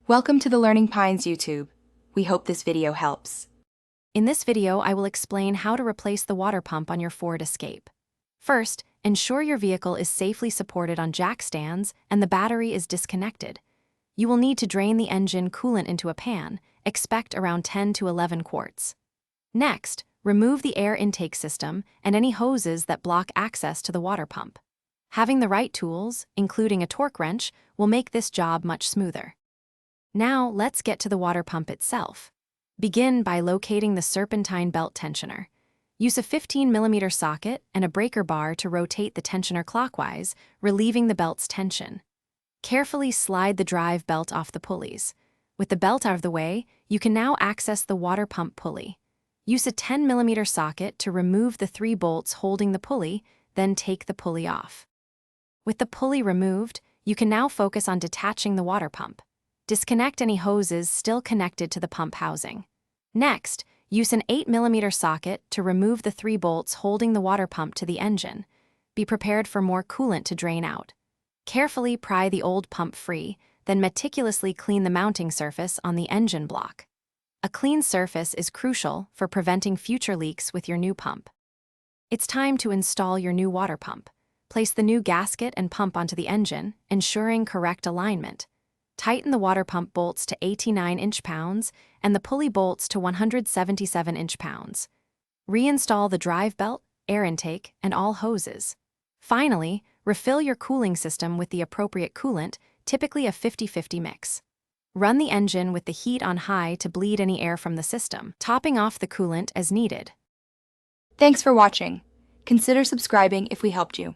Welcome to the Learning Pines YouTube. We hope this video helps. In this video, I will explain how to replace the water pump on your Ford Escape. First, ensure your vehicle is safely supported on jack stands and the battery is disconnected. You will need to drain the engine coolant into a pan, expect around 10 to 11 quarts. Next, remove the air intake system and any hoses that block access to the water pump. Having the right tools, including a torque wrench, will make this job much smoother. Now, let's get to the water pump itself. Begin by locating the serpentine belt tensioner. Use a 15mm socket and a breaker bar to rotate the tensioner clockwise, relieving the belt's tension. Carefully slide the drive belt off the pulleys. With the belt out of the way, you can now access the water pump pulley. Use a 10mm socket to remove the 3 bolts holding the pulley, then take the pulley off. With the pulley removed, you can now focus on detaching the water pump. Disconnect any hoses still connected to the pump housing. Next, use an 8mm socket to remove the 3 bolts holding the water pump to the engine. Be prepared for more coolant to drain out. Carefully pry the old pump free, then meticulously clean the mounting surface on the engine block. A clean surface is crucial for preventing future leaks with your new pump. It's time to install your new water pump. Place the new gasket and pump onto the engine, ensuring correct alignment. Tighten the water pump bolts to 89 inch-pounds and the pulley bolts to 177 inch-pounds. Reinstall the drive belt, air intake, and all hoses. Finally, refill your cooling system with the appropriate coolant, typically a 50-50 mix. Run the engine with the heat on high to bleed any air from the system, topping off the coolant as needed. Thanks for watching. Consider subscribing if we helped you.